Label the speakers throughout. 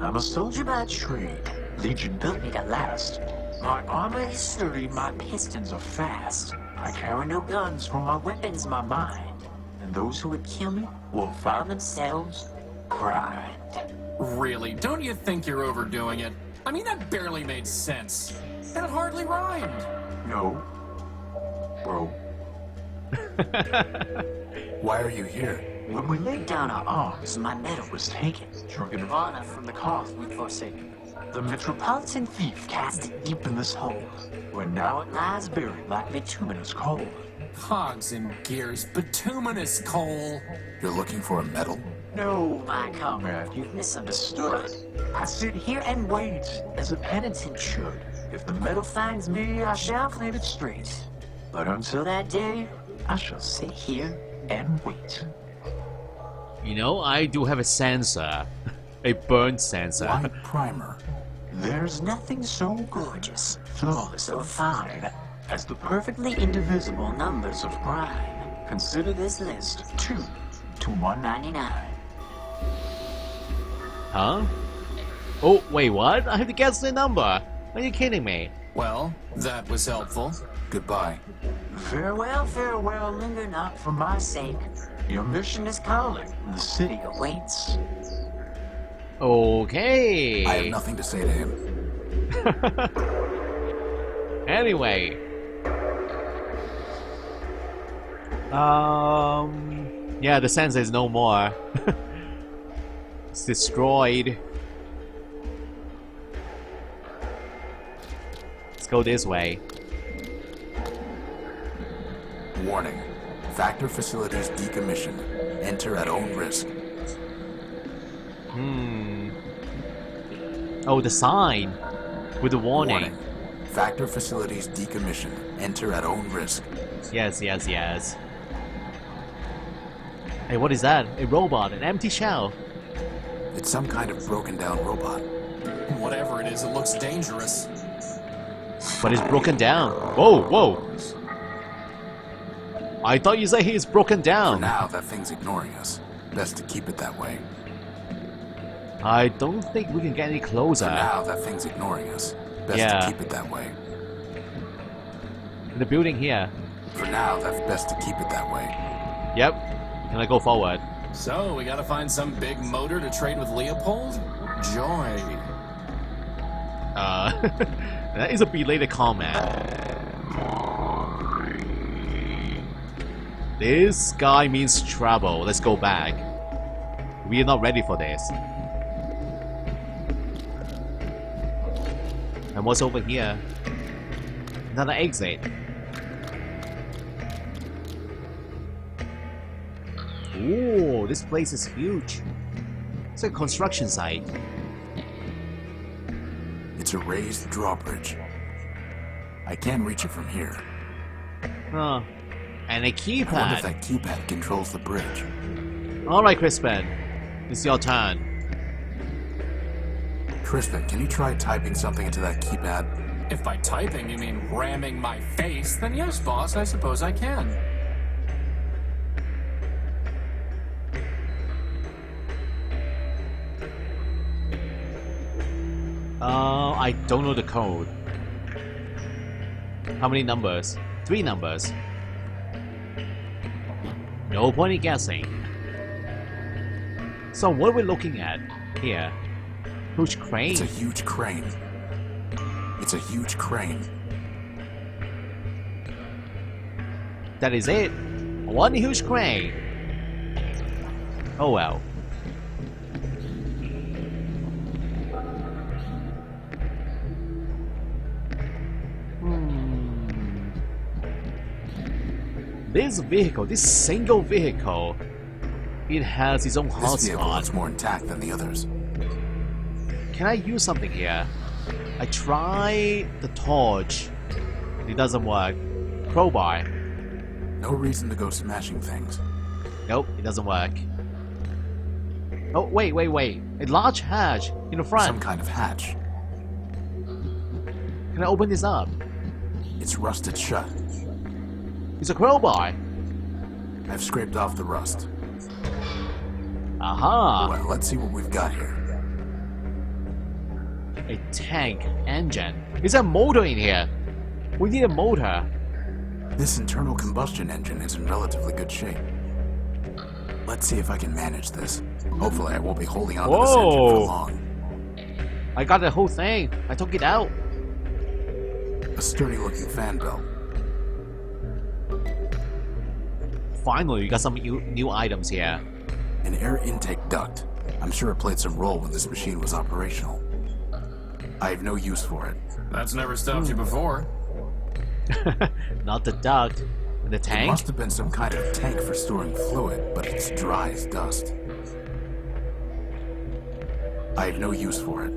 Speaker 1: I'm a soldier by trade. Legion built me to last. My armor is sturdy, my pistons are fast. I carry no guns, for my weapon's my mind. And those who would kill me will find themselves grind.
Speaker 2: Really? Don't you think you're overdoing it? I mean, that barely made sense. And it hardly rhymed.
Speaker 1: No. Bro.
Speaker 3: Why are you here?
Speaker 1: When we laid down our arms, my medal was taken. Drunken of honor from the cause we'd forsaken. The metropolitan thief cast it deep in this hole, where now it lies buried like bituminous coal.
Speaker 2: Cogs and gears, bituminous coal.
Speaker 3: You're looking for a medal?
Speaker 1: No, my comrade, you've misunderstood. I sit here and wait, as a penitent should. If the medal finds me, I shall claim it straight. But until that day, I shall sit here and wait.
Speaker 4: You know, I do have a sensor. A burn sensor.
Speaker 3: Why primer?
Speaker 1: There's nothing so gorgeous, flawless, or fine as the perfectly indivisible numbers of prime. Consider this list 2 to 199.
Speaker 4: Huh? Oh, wait, what? I have to guess the number. Are you kidding me?
Speaker 2: Well, that was helpful.
Speaker 3: Goodbye.
Speaker 1: Farewell, farewell, linger not for my sake. Your mission is calling, the city awaits.
Speaker 4: Okay.
Speaker 3: I have nothing to say to him.
Speaker 4: Anyway. Yeah, the sensor is no more. It's destroyed. Let's go this way.
Speaker 3: Warning. Factor facilities decommission. Enter at own risk.
Speaker 4: Oh, the sign with the warning.
Speaker 3: Factor facilities decommission. Enter at own risk.
Speaker 4: Yes, yes, yes. Hey, what is that? A robot, an empty shell.
Speaker 3: It's some kind of broken down robot.
Speaker 2: Whatever it is, it looks dangerous.
Speaker 4: But it's broken down. Whoa, whoa. I thought you said he's broken
Speaker 3: For
Speaker 4: down.
Speaker 3: now, that thing's ignoring us. Best to keep it that way.
Speaker 4: I don't think we can get any closer.
Speaker 3: For now, that thing's ignoring us. Best
Speaker 4: Yeah.
Speaker 3: to keep it that way.
Speaker 4: In the building here.
Speaker 3: For now, that's best to keep it that way.
Speaker 4: Yep. Can I go forward?
Speaker 2: So, we gotta find some big motor to trade with Leopold? Joy.
Speaker 4: That is a belated comment. This guy means trouble. Let's go back. We are not ready for this. And what's over here? Another exit. Ooh, this place is huge. It's a construction site.
Speaker 3: It's a raised drawbridge. I can't reach it from here.
Speaker 4: Huh. And a
Speaker 3: I wonder if
Speaker 4: keypad.
Speaker 3: that keypad controls the bridge.
Speaker 4: Alright, Crispin. It's your turn.
Speaker 3: Crispin, can you try typing something into that keypad?
Speaker 2: If by typing you mean ramming my face, then yes, boss, I suppose I can.
Speaker 4: I don't know the code. How many numbers? 3 numbers. No point in guessing. So what are we looking at here? Huge crane?
Speaker 3: It's a huge crane. It's a huge crane.
Speaker 4: That is it. One huge crane. Oh well. This vehicle, this single vehicle, it has its own
Speaker 3: This vehicle
Speaker 4: hotspot.
Speaker 3: looks more intact than the others.
Speaker 4: Can I use something here? I try the torch. It doesn't work. Crowbar.
Speaker 3: No reason to go smashing things.
Speaker 4: Nope, it doesn't work. Oh, wait. A large hatch in the front.
Speaker 3: Some kind of hatch.
Speaker 4: Can I open this up?
Speaker 3: It's rusted shut.
Speaker 4: It's a crowbar.
Speaker 3: I've scraped off the rust.
Speaker 4: Aha.
Speaker 3: Well, let's see what we've got here.
Speaker 4: A tank engine. Is there a motor in here? We need a motor.
Speaker 3: This internal combustion engine is in relatively good shape. Let's see if I can manage this. Hopefully I won't be holding on to this engine for long.
Speaker 4: I got the whole thing. I took it out.
Speaker 3: A sturdy-looking fan belt.
Speaker 4: Finally, we got some new items here.
Speaker 3: An air intake duct. I'm sure it played some role when this machine was operational. I have no use for it.
Speaker 2: That's never stopped you before.
Speaker 4: Not the duct. The
Speaker 3: It
Speaker 4: tank?
Speaker 3: must have been some kind of tank for storing fluid, but it's dry as dust. I have no use for it.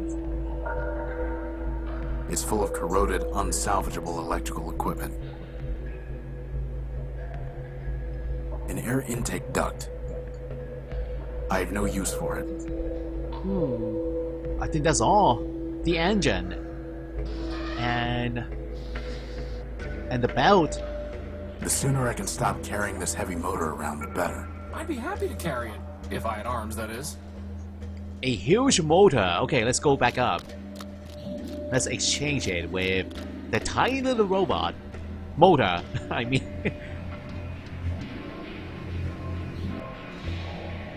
Speaker 3: It's full of corroded, unsalvageable electrical equipment. An air intake duct. I have no use for it.
Speaker 4: I think that's all. The engine. And the belt.
Speaker 3: The sooner I can stop carrying this heavy motor around, the better.
Speaker 2: I'd be happy to carry it. If I had arms, that is.
Speaker 4: A huge motor. Okay, let's go back up. Let's exchange it with the tiny little robot. Motor, I mean.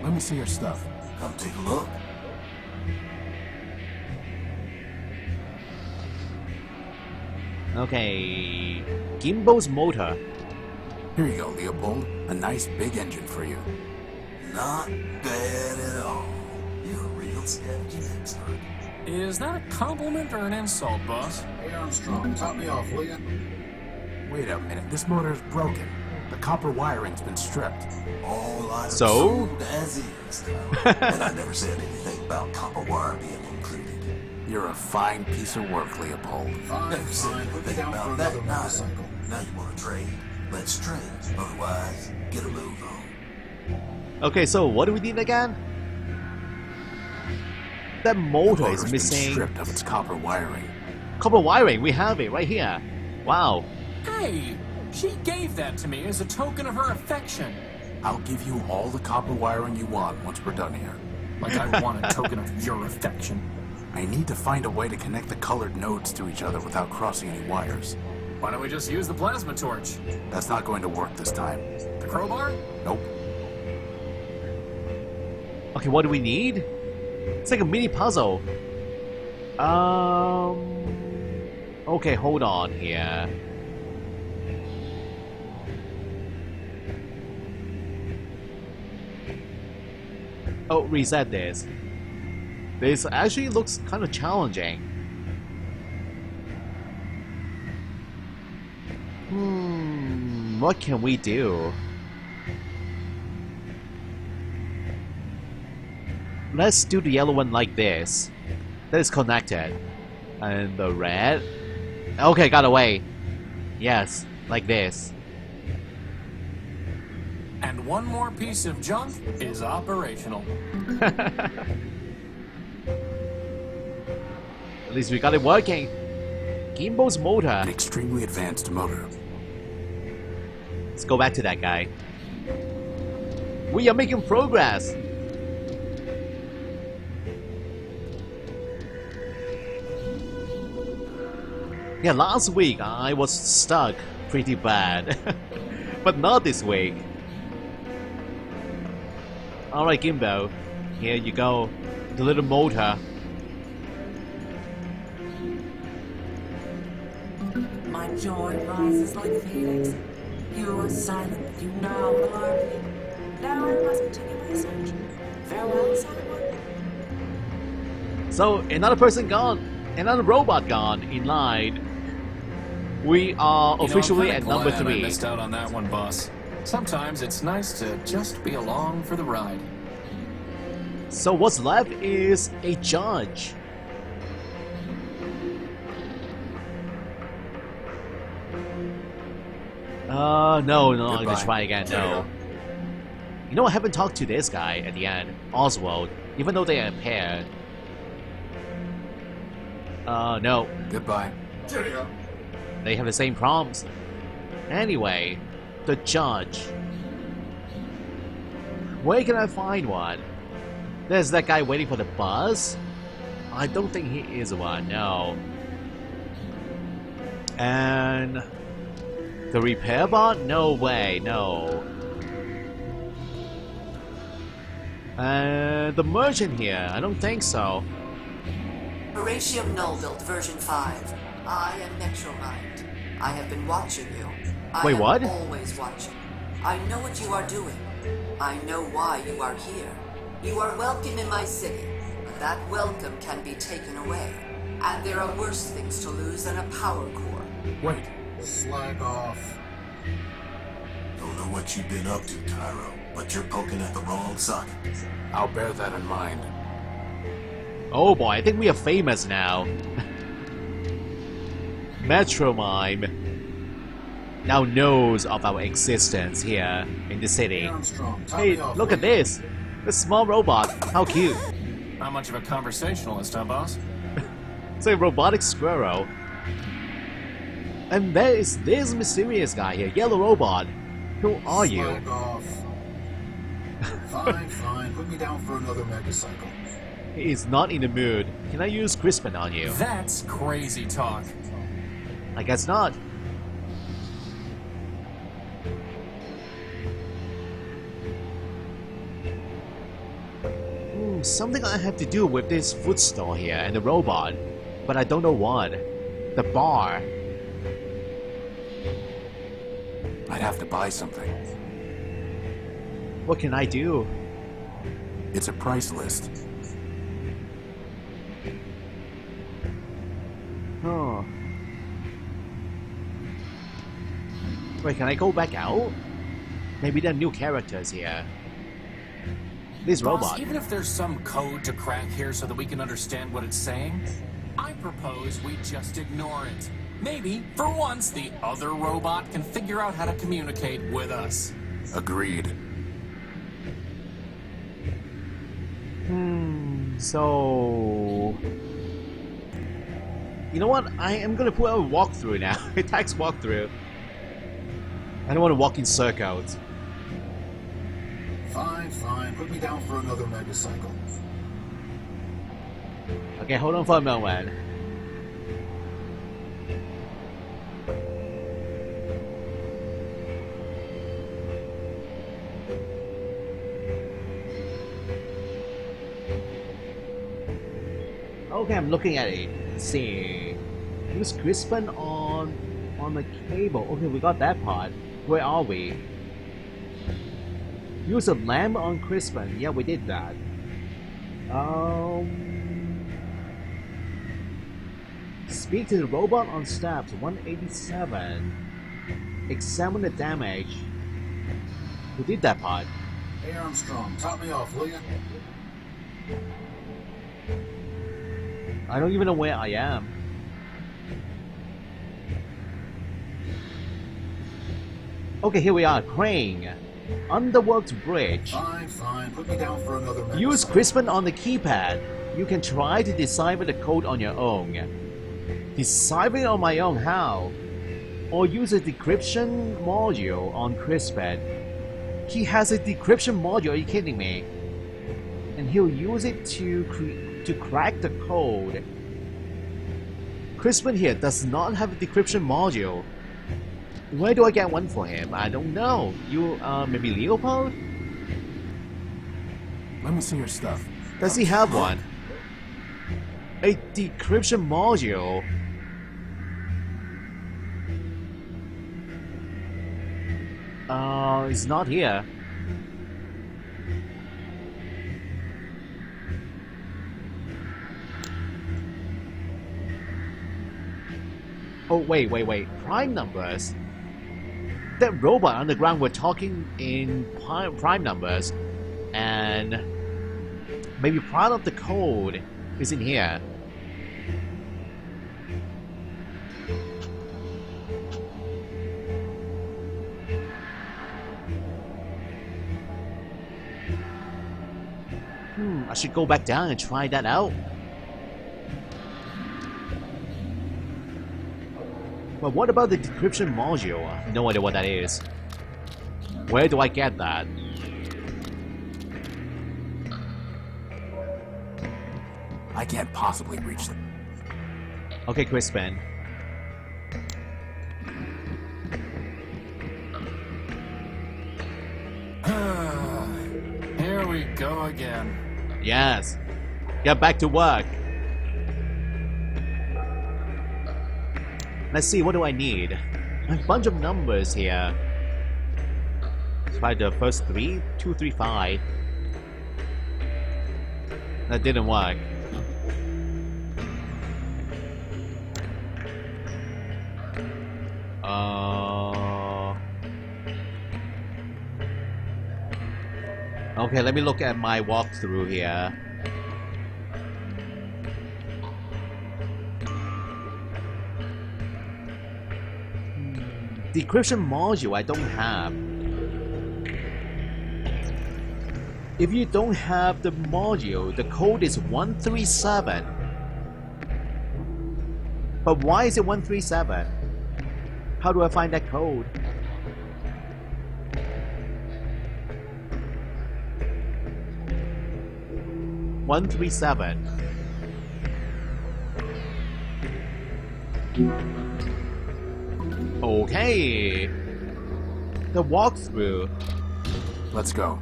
Speaker 3: Let me see your stuff.
Speaker 5: Come take a look.
Speaker 4: Okay. Gimbal's motor.
Speaker 3: Here you go, Leopold. A nice big engine for you.
Speaker 5: Not bad at all. You're a real scavenging expert.
Speaker 2: Is that a compliment or an insult, boss?
Speaker 6: Hey Armstrong, top me off, will ya?
Speaker 3: Wait a minute, this motor is broken. The copper wiring's been stripped.
Speaker 5: All items
Speaker 4: So?
Speaker 5: sold as is. And I never said anything about copper wire being included.
Speaker 3: You're a fine piece of work, Leopold.
Speaker 6: Fine,
Speaker 5: Never said
Speaker 6: fine, put me
Speaker 5: anything
Speaker 6: down for
Speaker 5: about
Speaker 6: another
Speaker 5: that
Speaker 6: motorcycle.
Speaker 5: neither. Now you want to trade? Let's trade. Otherwise, get a move on.
Speaker 4: Okay, so what do we need again? That
Speaker 3: The
Speaker 4: motor
Speaker 3: motor's
Speaker 4: is
Speaker 3: been
Speaker 4: missing
Speaker 3: stripped of its copper wiring.
Speaker 4: copper wiring. We have it right here. Wow.
Speaker 2: Hey, she gave that to me as a token of her affection.
Speaker 3: I'll give you all the copper wiring you want once we're done here.
Speaker 2: Like I want a token of your affection.
Speaker 3: I need to find a way to connect the colored nodes to each other without crossing any wires.
Speaker 2: Why don't we just use the plasma torch?
Speaker 3: That's not going to work this time.
Speaker 2: The crowbar?
Speaker 3: Nope.
Speaker 4: Okay, what do we need? It's like a mini puzzle. Okay, hold on here. Oh, reset this. This actually looks kind of challenging. What can we do? Let's do the yellow one like this. That is connected. And the red. Okay, got away. Yes, like this.
Speaker 2: And one more piece of junk is operational.
Speaker 4: At least we got it working. Gimbal's motor.
Speaker 3: An extremely advanced motor.
Speaker 4: Let's go back to that guy. We are making progress. Yeah, last week I was stuck pretty bad. But not this week. Alright, Gimbal. Here you go. The little motor.
Speaker 7: My joy rises like phoenix. You are silent, but you now alarm me. Now I must continue my search. Farewell, Simon.
Speaker 4: So, another person gone. Another robot gone in line. We are officially
Speaker 2: I'm
Speaker 4: at
Speaker 2: kinda
Speaker 4: number
Speaker 2: glad I
Speaker 4: 3.
Speaker 2: missed out on that one, boss. Sometimes it's nice to just be along for the ride.
Speaker 4: So what's left is a judge. No, I'm gonna
Speaker 3: Goodbye.
Speaker 4: try again, no. You know, I haven't talked to this guy at the end, Oswald, even though they are paired. No,
Speaker 3: Goodbye.
Speaker 6: Cheerio.
Speaker 4: they have the same prompts. Anyway, the judge. Where can I find one? There's that guy waiting for the bus. I don't think he is one, no. And the repair bot? No way, no. And the merchant here? I don't think so.
Speaker 7: Horatium Null built version 5. I am Metromind. I have been watching you.
Speaker 4: Wait, what?
Speaker 7: I am always watching. I know what you are doing. I know why you are here. You are welcome in my city, but that welcome can be taken away. And there are worse things to lose than a power core.
Speaker 6: Wait. Slag off.
Speaker 5: Don't know what you've been up to, Cairo, but you're poking at the wrong socket.
Speaker 6: I'll bear that in mind.
Speaker 4: Oh boy, I think we are famous now. Metro Mime now knows of our existence here in the city.
Speaker 6: Armstrong, top
Speaker 4: Hey,
Speaker 6: me off,
Speaker 4: look
Speaker 6: will
Speaker 4: at this! The small robot. How cute!
Speaker 2: Not much of a conversationalist, huh, boss?
Speaker 4: It's a robotic squirrel. And there is this mysterious guy here, yellow robot. Who are you?
Speaker 6: Slag off. Fine, fine. Put me down for another megacycle.
Speaker 4: He is not in the mood. Can I use Crispin on you?
Speaker 2: That's crazy talk.
Speaker 4: I guess not. Something I have to do with this food store here and the robot, but I don't know what. The bar.
Speaker 3: I'd have to buy something.
Speaker 4: What can I do?
Speaker 3: It's a price list.
Speaker 4: Huh. Wait, can I go back out? Maybe there are new characters here. This
Speaker 2: Boss,
Speaker 4: robot.
Speaker 2: even if there's some code to crack here so that we can understand what it's saying, I propose we just ignore it. Maybe, for once, the other robot can figure out how to communicate with us.
Speaker 3: Agreed.
Speaker 4: So... You know what? I am gonna put a walkthrough now. A text walkthrough. I don't want to walk in circles.
Speaker 6: Fine, fine. Put me down for another megacycle.
Speaker 4: Okay, hold on for a moment. Okay, I'm looking at it. Let's see. Use Crispin on the cable. Okay, we got that part. Where are we? Use a lamp on Crispin. Yeah, we did that. Speak to the robot on steps 187. Examine the damage. We did that part.
Speaker 6: Hey, Armstrong, top me off, will you?
Speaker 4: I don't even know where I am. Okay, here we are. Crane. Underworld bridge.
Speaker 6: Fine, fine. Put me down for another megacycle.
Speaker 4: Use Crispin on the keypad. You can try to decipher the code on your own. Deciphering on my own, how? Or use a decryption module on Crispin. He has a decryption module, are you kidding me? And he'll use it to crack the code. Crispin here does not have a decryption module. Where do I get one for him? I don't know. You, maybe Leopold?
Speaker 3: Let me see your stuff.
Speaker 4: Does he have one? A decryption module? It's not here. Oh, wait. Prime numbers? That robot underground were talking in prime numbers. And maybe part of the code is in here. I should go back down and try that out. But what about the decryption module? I have no idea what that is. Where do I get that?
Speaker 3: I I can't possibly reach them.
Speaker 4: Okay, Crispin.
Speaker 2: Here we go again.
Speaker 4: Yes. Get back to work. Let's see, what do I need? A bunch of numbers here. Let's try the first three. 2, 3, 5. That didn't work. Okay, let me look at my walkthrough here. Decryption module I don't have. If you don't have the module, the code is 137. But why is it 137? How do I find that code? $137. Okay. The walkthrough.
Speaker 3: Let's go.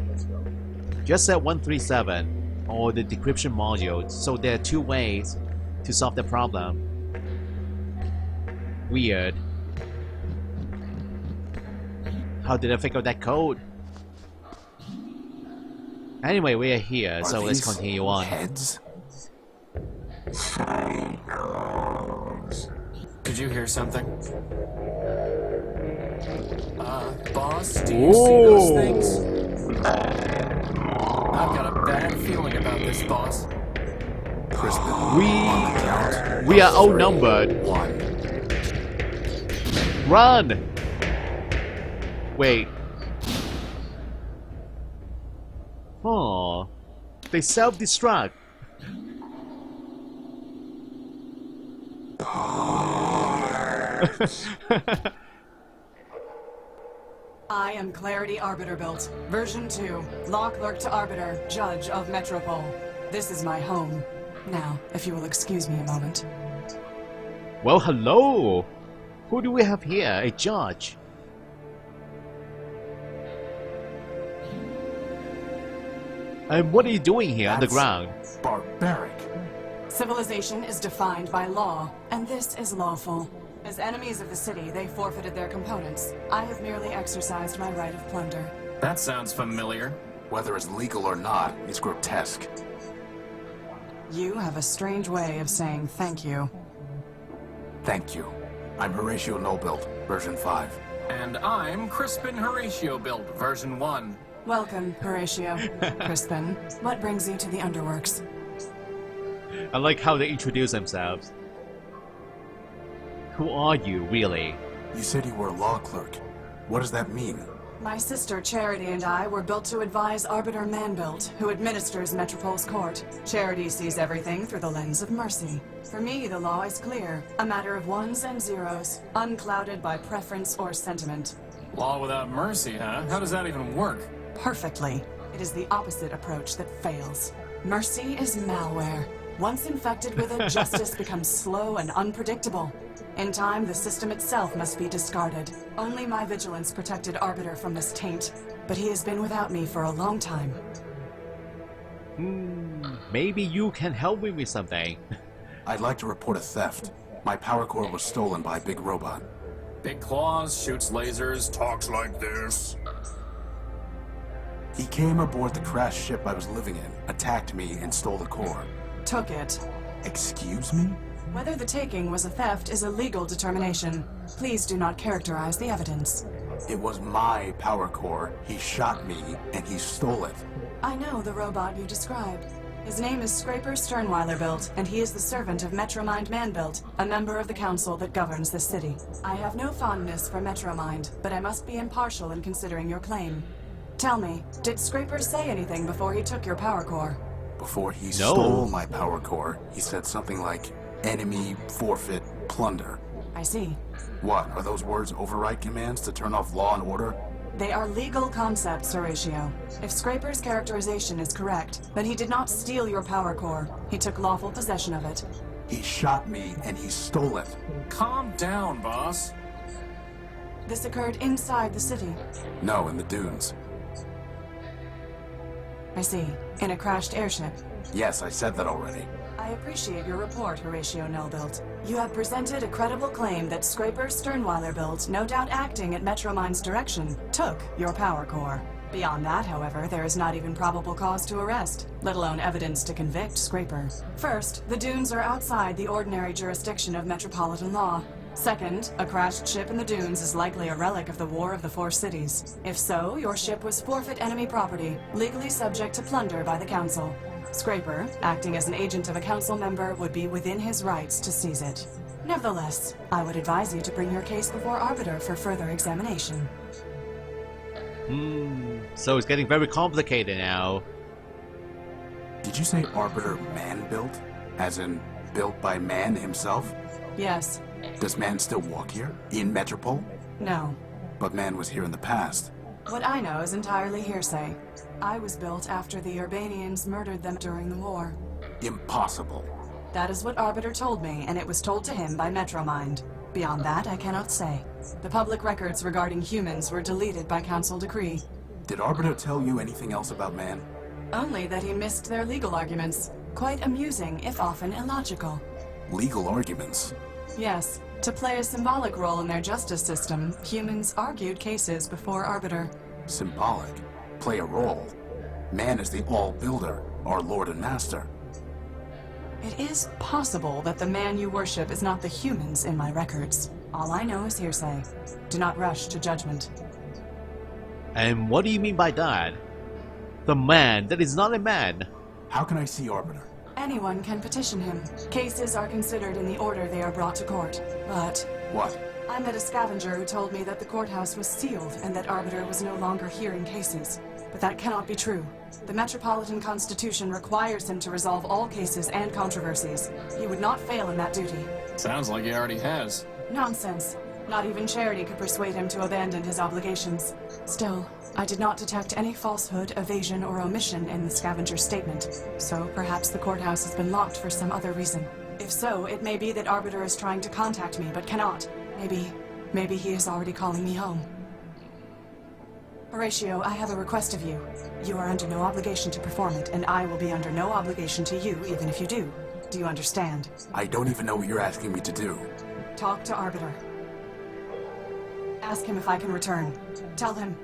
Speaker 4: Just said 137 or the decryption module, so there are two ways to solve the problem. Weird. How did I figure out that code? Anyway, we are here, so let's continue on.
Speaker 3: Heads?
Speaker 2: Did you hear something? Boss, do you see those things? I've got a bad feeling about this, boss.
Speaker 3: Crispin.
Speaker 4: We are outnumbered.
Speaker 3: 1.
Speaker 4: Run! Wait. Oh, they self-destruct.
Speaker 8: I am Clarity Arbiter built, version 2, Law Clerk to Arbiter, Judge of Metropole. This is my home. Now, if you will excuse me a moment.
Speaker 4: Well, hello. Who do we have here? A judge. And what are you doing here underground?
Speaker 3: Barbaric.
Speaker 8: Civilization is defined by law, and this is lawful. As enemies of the city, they forfeited their components. I have merely exercised my right of plunder.
Speaker 2: That sounds familiar.
Speaker 3: Whether it's legal or not, it's grotesque.
Speaker 8: You have a strange way of saying thank you.
Speaker 3: Thank you. I'm Horatio Nobuilt, version 5.
Speaker 2: And I'm Crispin Horatio built, version 1.
Speaker 8: Welcome, Horatio. Crispin, what brings you to the Underworks?
Speaker 4: I like how they introduce themselves. Who are you, really?
Speaker 3: You said you were a law clerk. What does that mean?
Speaker 8: My sister Charity and I were built to advise Arbiter Manbuilt, who administers Metropole's court. Charity sees everything through the lens of mercy. For me, the law is clear, a matter of ones and zeros, unclouded by preference or sentiment.
Speaker 2: Law without mercy, huh? How does that even work?
Speaker 8: Perfectly. It is the opposite approach that fails. Mercy is malware. Once infected with it, justice becomes slow and unpredictable. In time, the system itself must be discarded. Only my vigilance protected Arbiter from this taint, but he has been without me for a long time.
Speaker 4: Maybe you can help me with something.
Speaker 3: I'd like to report a theft. My power core was stolen by a big robot.
Speaker 2: Big claws, shoots lasers, talks like this.
Speaker 3: He came aboard the crashed ship I was living in, attacked me, and stole the core.
Speaker 8: Took it.
Speaker 3: Excuse me?
Speaker 8: Whether the taking was a theft is a legal determination. Please do not characterize the evidence.
Speaker 3: It was my power core. He shot me, and he stole it.
Speaker 8: I know the robot you described. His name is Scraper Sternweiler built, and he is the servant of Metromind Manbuilt, a member of the council that governs the city. I have no fondness for Metromind, but I must be impartial in considering your claim. Tell me, did Scraper say anything before he took your power core?
Speaker 3: Before he stole my power core, he said something like, enemy, forfeit, plunder.
Speaker 8: I see.
Speaker 3: What, are those words override commands to turn off law and order?
Speaker 8: They are legal concepts, Horatio. If Scraper's characterization is correct, then he did not steal your power core. He took lawful possession of it.
Speaker 3: He shot me and he stole it.
Speaker 2: Calm down, boss.
Speaker 8: This occurred inside the city.
Speaker 3: No, in the dunes.
Speaker 8: I see. In a crashed airship.
Speaker 3: Yes, I said that already.
Speaker 8: I appreciate your report, Horatio Nullbuilt. You have presented a credible claim that Scraper Sternweiler-Built, no doubt acting at Metromind's direction, took your power core. Beyond that, however, there is not even probable cause to arrest, let alone evidence to convict Scraper. First, the dunes are outside the ordinary jurisdiction of metropolitan law. Second, a crashed ship in the dunes is likely a relic of the War of the Four Cities. If so, your ship was forfeit enemy property, legally subject to plunder by the Council. Scraper, acting as an agent of a council member, would be within his rights to seize it. Nevertheless, I would advise you to bring your case before Arbiter for further examination.
Speaker 4: So it's getting very complicated now.
Speaker 3: Did you say Arbiter man-built? As in, built by man himself?
Speaker 8: Yes.
Speaker 3: Does man still walk here? In Metropole?
Speaker 8: No.
Speaker 3: But man was here in the past.
Speaker 8: What I know is entirely hearsay. I was built after the Urbanians murdered them during the war.
Speaker 3: Impossible.
Speaker 8: That is what Arbiter told me, and it was told to him by Metromind. Beyond that, I cannot say. The public records regarding humans were deleted by council decree.
Speaker 3: Did Arbiter tell you anything else about man?
Speaker 8: Only that he missed their legal arguments. Quite amusing, if often illogical.
Speaker 3: Legal arguments?
Speaker 8: Yes. To play a symbolic role in their justice system, humans argued cases before Arbiter.
Speaker 3: Symbolic? Play a role? Man is the all-builder, our lord and master.
Speaker 8: It is possible that the man you worship is not the humans in my records. All I know is hearsay. Do not rush to judgment.
Speaker 4: And what do you mean by that? The man that is not a man.
Speaker 3: How can I see Arbiter?
Speaker 8: Anyone can petition him. Cases are considered in the order they are brought to court. But
Speaker 3: What?
Speaker 8: I met a scavenger who told me that the courthouse was sealed and that Arbiter was no longer hearing cases. But that cannot be true. The Metropolitan Constitution requires him to resolve all cases and controversies. He would not fail in that duty.
Speaker 2: Sounds like he already has.
Speaker 8: Nonsense. Not even charity could persuade him to abandon his obligations. Still, I did not detect any falsehood, evasion, or omission in the scavenger's statement. So perhaps the courthouse has been locked for some other reason. If so, it may be that Arbiter is trying to contact me, but cannot. Maybe he is already calling me home. Horatio, I have a request of you. You are under no obligation to perform it, and I will be under no obligation to you, even if you do. Do you understand?
Speaker 3: I don't even know what you're asking me to do.
Speaker 8: Talk to Arbiter. Ask him if I can return. Tell him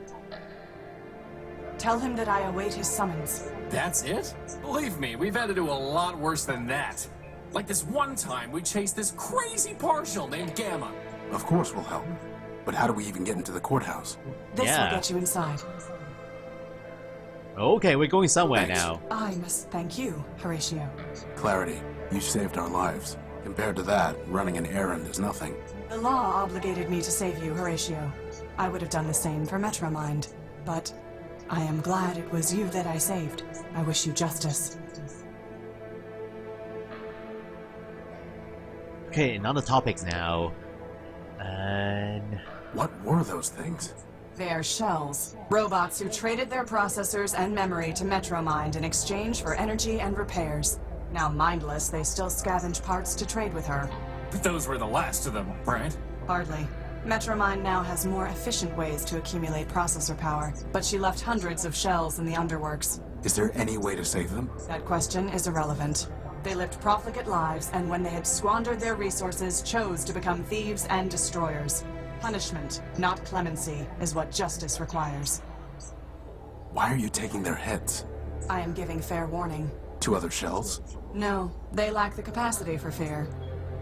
Speaker 8: that I await his summons.
Speaker 2: That's it? Believe me, we've had to do a lot worse than that. Like this one time we chased this crazy partial named Gamma.
Speaker 3: Of course we'll help. But how do we even get into the courthouse?
Speaker 8: This
Speaker 4: Yeah.
Speaker 8: will get you inside.
Speaker 4: Okay, we're going somewhere
Speaker 2: Thanks.
Speaker 4: now.
Speaker 8: I must thank you, Horatio.
Speaker 3: Clarity, you saved our lives. Compared to that, running an errand is nothing.
Speaker 8: The law obligated me to save you, Horatio. I would have done the same for Metromind. But I am glad it was you that I saved. I wish you justice.
Speaker 4: Okay, another topics now. And
Speaker 3: What were those things?
Speaker 8: They are shells. Robots who traded their processors and memory to Metromind in exchange for energy and repairs. Now mindless, they still scavenge parts to trade with her.
Speaker 2: But those were the last of them, right?
Speaker 8: Hardly. Metromind now has more efficient ways to accumulate processor power, but she left hundreds of shells in the underworks.
Speaker 3: Is there any way to save them?
Speaker 8: That question is irrelevant. They lived profligate lives, and when they had squandered their resources, chose to become thieves and destroyers. Punishment, not clemency, is what justice requires.
Speaker 3: Why are you taking their heads?
Speaker 8: I am giving fair warning.
Speaker 3: To other shells?
Speaker 8: No, they lack the capacity for fear.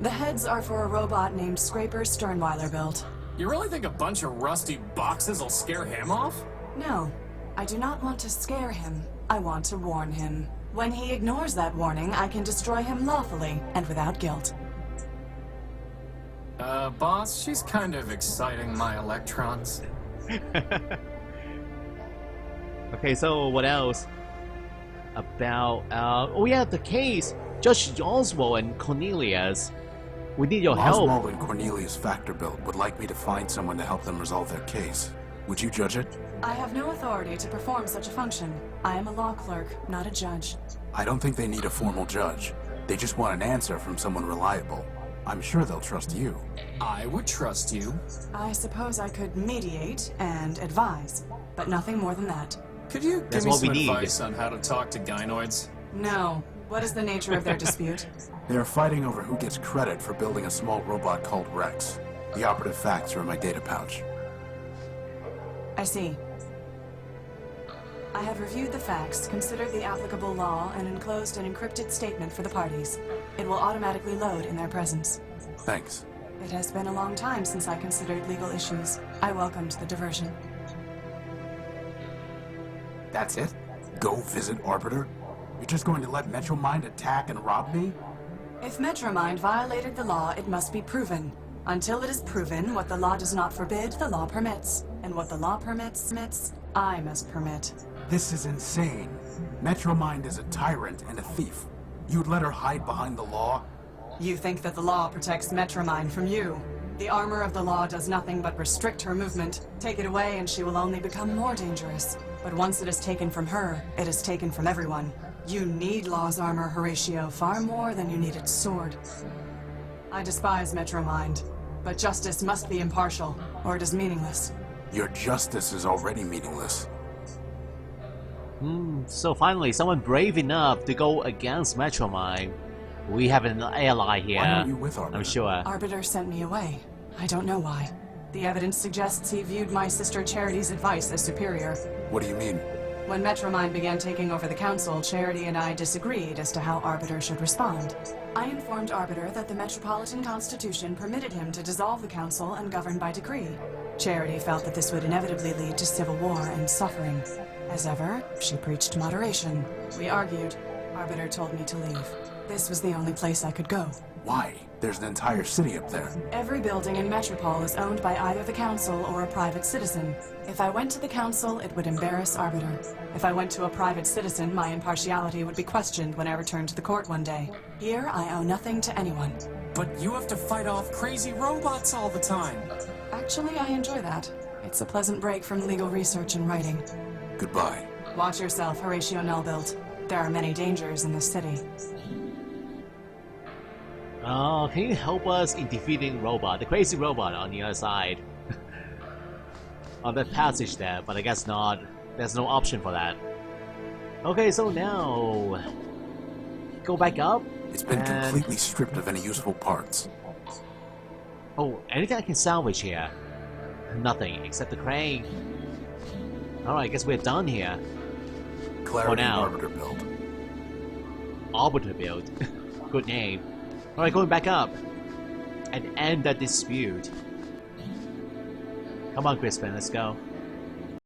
Speaker 8: The heads are for a robot named Scraper Sternweiler-Built.
Speaker 2: You really think a bunch of rusty boxes will scare him off?
Speaker 8: No, I do not want to scare him. I want to warn him. When he ignores that warning, I can destroy him lawfully and without guilt.
Speaker 2: Boss, she's kind of exciting my electrons.
Speaker 4: okay, so what else? About oh yeah, the case. Judge Oswald and Cornelius. We need your help.
Speaker 3: Oswald and Cornelius Factor Built would like me to find someone to help them resolve their case. Would you judge it?
Speaker 8: I have no authority to perform such a function. I am a law clerk, not a judge.
Speaker 3: I don't think they need a formal judge. They just want an answer from someone reliable. I'm sure they'll trust you.
Speaker 2: I would trust you.
Speaker 8: I suppose I could mediate and advise, but nothing more than that.
Speaker 2: Could you give
Speaker 4: That's
Speaker 2: me
Speaker 4: what we
Speaker 2: some
Speaker 4: need.
Speaker 2: advice on how to talk to gynoids?
Speaker 8: No. What is the nature of their dispute?
Speaker 3: They are fighting over who gets credit for building a small robot called Rex. The operative facts are in my data pouch.
Speaker 8: I see. I have reviewed the facts, considered the applicable law, and enclosed an encrypted statement for the parties. It will automatically load in their presence.
Speaker 3: Thanks.
Speaker 8: It has been a long time since I considered legal issues. I welcomed the diversion.
Speaker 3: That's it? Go visit Arbiter? You're just going to let Metromind attack and rob me?
Speaker 8: If Metromind violated the law, it must be proven. Until it is proven, what the law does not forbid, the law permits. And what the law permits, I must permit.
Speaker 3: This is insane. Metromind is a tyrant and a thief. You'd let her hide behind the law?
Speaker 8: You think that the law protects Metromind from you. The armor of the law does nothing but restrict her movement. Take it away and she will only become more dangerous. But once it is taken from her, it is taken from everyone. You need law's armor, Horatio, far more than you need its sword. I despise Metromind, but justice must be impartial, or it is meaningless.
Speaker 3: Your justice is already meaningless.
Speaker 4: So finally, someone brave enough to go against Metromind. We have an ally here.
Speaker 3: Why aren't you with Arbiter?
Speaker 4: I'm sure.
Speaker 8: Arbiter sent me away. I don't know why. The evidence suggests he viewed my sister Charity's advice as superior.
Speaker 3: What do you mean?
Speaker 8: When Metromind began taking over the council, Charity and I disagreed as to how Arbiter should respond. I informed Arbiter that the Metropolitan Constitution permitted him to dissolve the council and govern by decree. Charity felt that this would inevitably lead to civil war and suffering. As ever, she preached moderation. We argued. Arbiter told me to leave. This was the only place I could go.
Speaker 3: Why? There's an entire city up there.
Speaker 8: Every building in Metropole is owned by either the council or a private citizen. If I went to the council, it would embarrass Arbiter. If I went to a private citizen, my impartiality would be questioned when I returned to the court one day. Here, I owe nothing to anyone.
Speaker 2: But you have to fight off crazy robots all the time.
Speaker 8: Actually, I enjoy that. It's a pleasant break from legal research and writing.
Speaker 3: Goodbye.
Speaker 8: Watch yourself, Horatio Nullbuilt. There are many dangers in this city.
Speaker 4: Oh, can you help us in defeating robot, the crazy robot on the other side? On that passage there, but I guess not. There's no option for that. Okay, so now go back up.
Speaker 3: It's been
Speaker 4: and...
Speaker 3: completely stripped of any useful parts.
Speaker 4: Oh, anything I can salvage here? Nothing except the crane. Alright, I guess we're done here.
Speaker 3: Clarity
Speaker 4: now.
Speaker 3: Arbiter build.
Speaker 4: Arbiter build. Good name. Alright, going back up. And end that dispute. Come on, Crispin, let's go.